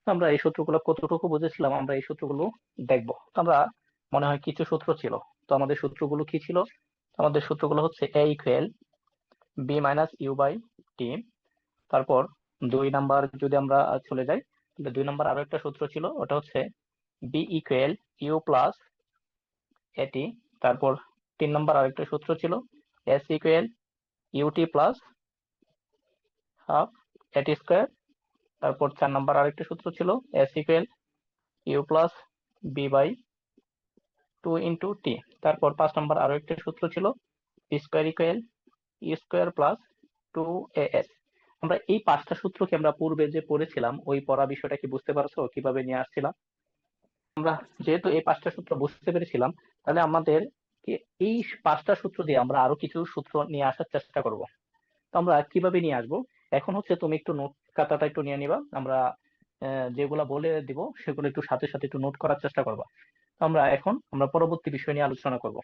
আমরা এই সূত্রগুলো কতটুকু বুঝেছিলাম আমরা এই সূত্রগুলো দেখবো। তো আমরা মনে হয় কিছু সূত্র ছিল। তো আমাদের সূত্রগুলো কি ছিল? আমাদের সূত্রগুলো হচ্ছে A equal B minus U by T. তারপর 2 নাম্বার যদি আমরা চলে যাই, তাহলে 2 নাম্বার আরো একটা সূত্র ছিল, ওটা হচ্ছে বি ইকুয়াল ইউ প্লাস এটি। তারপর 3 নাম্বার আরেকটা সূত্র ছিল S equal UT plus half AT square. তারপর 4 নাম্বার আরেকটা সূত্র ছিল S equal U plus B by 2 × টি। তারপর 5 নাম্বার আরো একটা সূত্র ছিল P square equal E square plus 2as। আমরা এই 5টা সূত্রকে আমরা পূর্বে যে পড়েছিলাম ওই পড়া বিষয়টা কি বুঝতে পারছো কিভাবে নিয়ে আসছিলাম? আমরা যেহেতু এই 5টা সূত্র বুঝতে পেরেছিলাম, তাহলে আমাদের এই 5টা সূত্র দিয়ে আমরা আরো কিছু সূত্র নিয়ে আসার চেষ্টা করব। তো আমরা কিভাবে নিয়ে আসবো? এখন হচ্ছে তুমি একটু নোট খাতাটা একটু নিয়ে নিবা। আমরা যেগুলা বলে দিব সেগুলো একটু সাথে সাথে একটু নোট করার চেষ্টা করবা। তো আমরা পরবর্তী বিষয় নিয়ে আলোচনা করব।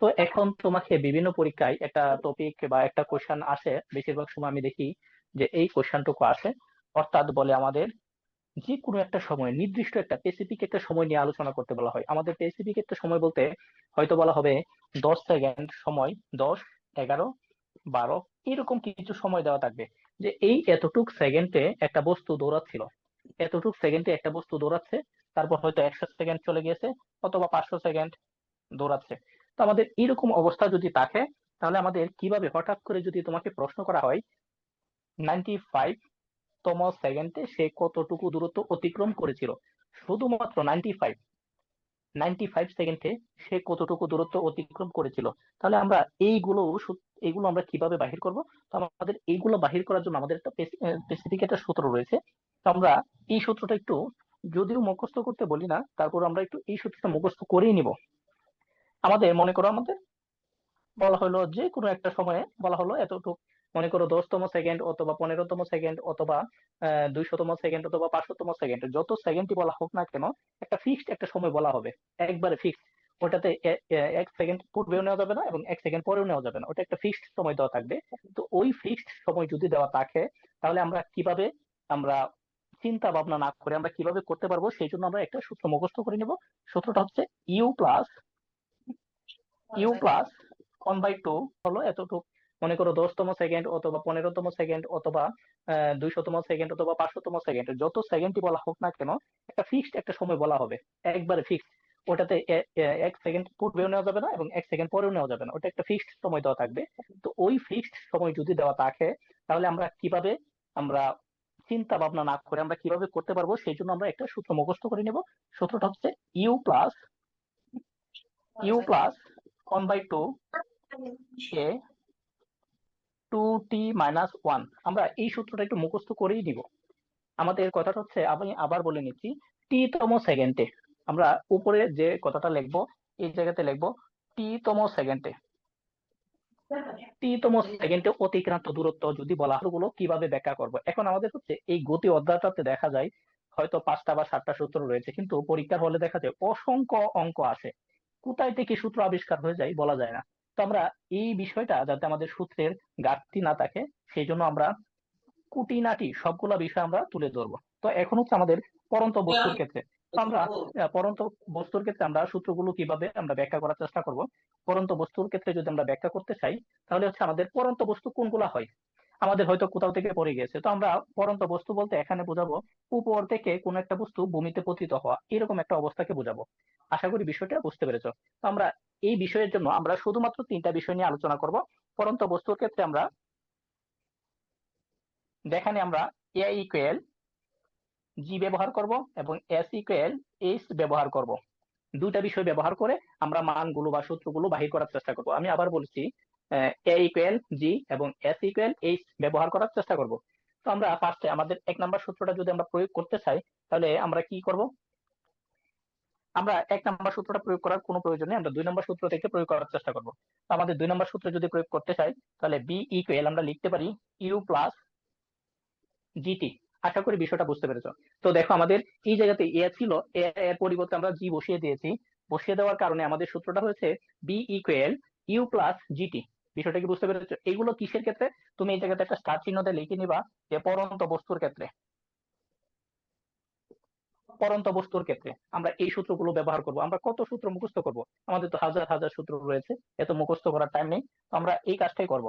তো এখন তোমাকে বিভিন্ন পরীক্ষায় একটা টপিক বা একটা কোশ্চেন আসে, বেশিরভাগ সময় আমি দেখি যে এই কোশ্চেনটুকু আসে। অর্থাৎ বলে আমাদের যে কোনো একটা সময় নির্দিষ্ট একটা স্পেসিফিক একটা সময় নিয়ে আলোচনা করতে বলা হয়। আমাদের স্পেসিফিক একটা সময় বলতে হয়তো বলা হবে 10 সেকেন্ড সময়, 10, 11, 12 এরকম কিছু সময় দেওয়া থাকবে, যে এই এতটুক সেকেন্ডে একটা বস্তু দৌড়াচ্ছিল, এতটুক সেকেন্ডে একটা বস্তু দৌড়াচ্ছে। তারপর হয়তো 100 সেকেন্ড চলে গিয়েছে, অথবা 500 সেকেন্ড দৌড়াচ্ছে। তো আমাদের এরকম অবস্থা যদি থাকে, তাহলে আমাদের কিভাবে হঠাৎ করে যদি তোমাকে প্রশ্ন করা হয় 95তম সেকেন্ডে সে কতটুকু দূরত্ব অতিক্রম করেছিল, শুধুমাত্র 95 সেকেন্ডে সে কতটুকু দূরত্ব অতিক্রম করেছিল, তাহলে আমরা এইগুলো আমরা কিভাবে বাহির করব? তো আমাদের এইগুলো বাহির করার জন্য আমাদের একটা স্পেসিফিক একটা সূত্র রয়েছে। তো আমরা এই সূত্রটা একটু, যদিও মুখস্থ করতে বলি না, তারপর আমরা একটু এই সূত্রটা মুখস্থ করেই নিব। মনে করো আমাদের বলা হলো যে কোনো একটা সময়ে বলা হলো এতটুকু, মনে করো 10তম সেকেন্ড অথবা 15তম সেকেন্ড অথবা 200তম সেকেন্ড অথবা 500তম সেকেন্ড, যত সেকেন্ডই বলা হোক না কেন, একটা ফিক্সড একটা সময় বলা হবে, একবারে ফিক্সড। ওটাতে 1 সেকেন্ড পূর্বেও নেওয়া যাবে না এবং 1 সেকেন্ড পরেও নেওয়া যাবে না, ওটা একটা ফিক্সড সময় দেওয়া থাকবে। তো ওই ফিক্সড সময় যদি দেওয়া থাকে, তাহলে আমরা চিন্তা ভাবনা না করে আমরা কিভাবে করতে পারবো, সেই জন্য আমরা একটা সূত্র মুখস্থ করে নিব। সূত্রটা হচ্ছে ইউ প্লাস 1/2 হলো এতটুকু, মনে করো 10তম সেকেন্ড অথবা 15তম সেকেন্ড অথবা 200তম সেকেন্ড অথবা 500তম সেকেন্ড, যত সেকেন্ডই বলা হোক না কেন, একটা ফিক্সড একটা সময় বলা হবে, একবারে ফিক্সড। ওটাতে 1 সেকেন্ড পূর্বেও নেওয়া যাবে না এবং 1 সেকেন্ড পরেও নেওয়া যাবে না, ওটা একটা ফিক্সড সময় দেওয়া থাকবে। তো ওই ফিক্সড সময় যদি দেওয়া থাকে, তাহলে আমরা চিন্তা ভাবনা না করে আমরা কিভাবে করতে পারবো, সেই জন্য আমরা একটা সূত্র মুখস্থ করে নেব। সূত্রটা হচ্ছে ইউ প্লাস 1/2 এ 2t - 1। আমরা এই সূত্রটা একটু মুখস্থ করেই দিব। আমাদের কথাটা হচ্ছে, আমি আবার বলে নিচ্ছি, টি তম সেকেন্ডে আমরা উপরে যে কথাটা লিখবো, এই জায়গাতে লিখবো টি তম সেকেন্ডে। টি তম সেকেন্ডে অতিক্রান্ত দূরত্ব যদি বলা হয়, গুলো কিভাবে ব্যাখ্যা করব? এখন আমাদের হচ্ছে এই গতি অধ্যায়টাতে দেখা যায় হয়তো 5টা বা 7টা সূত্র রয়েছে, কিন্তু পরীক্ষার হলে দেখা যায় অসংখ্য অঙ্ক আসে, কোথায় থেকে সূত্র আবিষ্কার হয়ে যায় বলা যায় না। তো আমরা এই বিষয়টা যাতে আমাদের সূত্রের ঘাটতি না থাকে, সেই জন্য আমরা খুঁটিনাটি সবগুলা বিষয় আমরা তুলে ধরবো। তো এখন হচ্ছে আমাদের পড়ন্ত বস্তুর ক্ষেত্রে, তো আমরা পড়ন্ত বস্তুর ক্ষেত্রে আমরা সূত্রগুলো কিভাবে আমরা ব্যাখ্যা করার চেষ্টা করব। পড়ন্ত বস্তুর ক্ষেত্রে যদি আমরা ব্যাখ্যা করতে চাই, তাহলে হচ্ছে আমাদের পড়ন্ত বস্তু কোনগুলা হয়, আমাদের হয়তো কোথাও থেকে পড়ে গেছে। তো আমরা পড়ন্ত বস্তু বলতে এখানে বোঝাবো উপর থেকে কোন একটা বস্তু ভূমিতে পতিত হওয়া, এরকম একটা অবস্থাকে বোঝাবো। আশা করি বিষয়টা বুঝতে পেরেছো। তো আমরা এই বিষয়ের জন্য আমরা শুধুমাত্র 3টা বিষয় নিয়ে আলোচনা করব। পড়ন্ত বস্তুর ক্ষেত্রে যেখানে আমরা এ ইকুয়াল জি ব্যবহার করব এবং এস ইকুয়াল এইচ ব্যবহার করব, 2টা বিষয় ব্যবহার করে আমরা মানগুলো বা সূত্রগুলো বাহির করার চেষ্টা করব। আমি আবার বলছি, এ ইকুয়াল জি এবং এস ইকুয়াল এইচ ব্যবহার করার চেষ্টা করব। তো আমরা ফার্স্টে আমাদের 1 নাম্বার সূত্রটা যদি আমরা প্রয়োগ করতে চাই, তাহলে আমরা কি করব? আমরা 1 নাম্বার সূত্রটা প্রয়োগ করার কোনো প্রয়োজন নেই, আমরা 2 নাম্বার সূত্র থেকে প্রয়োগ করার চেষ্টা করব। তো আমাদের 2 নাম্বার সূত্র যদি প্রয়োগ করতে চাই, তাহলে বি ইকুয়াল আমরা লিখতে পারি ইউ প্লাস জিটি। আশা করি বিষয়টা বুঝতে পেরেছো। তো দেখো আমাদের এই জায়গাতে এ ছিল, এর পরিবর্তে আমরা জি বসিয়ে দিয়েছি। বসিয়ে দেওয়ার কারণে আমাদের সূত্রটা হয়েছে B equal U plus GT. বিষয়টা কি বুঝতে পেরেছো? এগুলো কিসের ক্ষেত্রে? তুমি এই জায়গাতে একটা স্টার চিহ্ন দিয়ে লিখে নিবা যে পড়ন্ত বস্তুর ক্ষেত্রে। পরন্ত বস্তুর ক্ষেত্রে আমরা এই সূত্রগুলো ব্যবহার করব। আমরা কত সূত্র মুখস্থ করব? আমাদের তো হাজার হাজার সূত্র রয়েছে, এত মুখস্থ করার টাইম নেই। তো আমরা এই কাজটাই করব,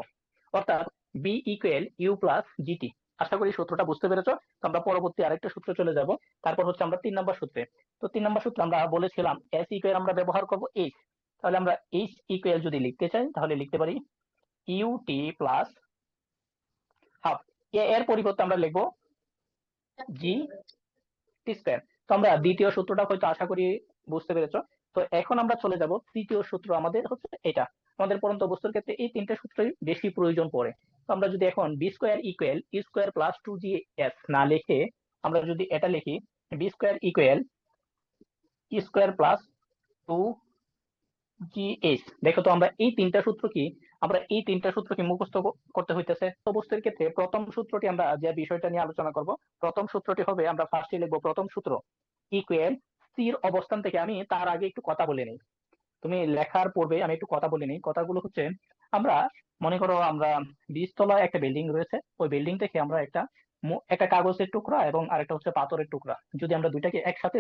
অর্থাৎ B equal U plus GT. আশা করি সূত্রটা বুঝতে পেরেছো। তো আমরা পরবর্তী আরেকটা সূত্র চলে যাব। তারপর হচ্ছে আমরা 3 নম্বর সূত্রে। তো 3 নম্বর সূত্রে আমরা বলেছিলাম এস ইকুয়াল আমরা ব্যবহার করব এইচ। তাহলে আমরা এইচ ইকুয়াল যদি লিখতে চাই তাহলে লিখতে পারি ইউ টি প্লাস হাফ। এর পরিবর্তে আমরা লিখবো জি টি স্কয়ার। তো আমরা দ্বিতীয় সূত্রটা হয়তো আশা করি বুঝতে পেরেছো। তো এখন আমরা চলে যাব তৃতীয় সূত্র, আমাদের হচ্ছে এটা। আমাদের পরন্ত বস্তুর ক্ষেত্রে এই তিনটে সূত্রই বেশি প্রয়োজন পড়ে। তো আমরা যদি এখন বি স্কয়ার ইকুয়াল ই স্কয়ার প্লাস 2gs না লিখে আমরা যদি এটা লিখি বি স্কয়ার ইকুয়াল ই স্কয়ার প্লাস 2gh, দেখো তো আমরা এই তিনটা সূত্র কি, আমরা এই তিনটা সূত্র কি মুখস্থ করতে হইতেছে। তো বস্তুর ক্ষেত্রে প্রথম সূত্রটি আমরা যে বিষয়টা নিয়ে আলোচনা করব, প্রথম সূত্রটি হবে, আমরা ফার্স্টে লিখবো প্রথম সূত্র ইকুয়াল স্থির অবস্থান থেকে। আমি তার আগে একটু কথা বলে নিই, তুমি লেখার পূর্বে আমি একটু কথা বলে নিই। কথাগুলো হচ্ছে, আমরা মনে করো আমরা 20 তলায় একটা বিল্ডিং রয়েছে, ওই বিল্ডিং থেকে আমরা একটা কাগজের টুকরা এবং আরেকটা হচ্ছে পাথরের টুকরা, যদি আমরা দুইটাকে একসাথে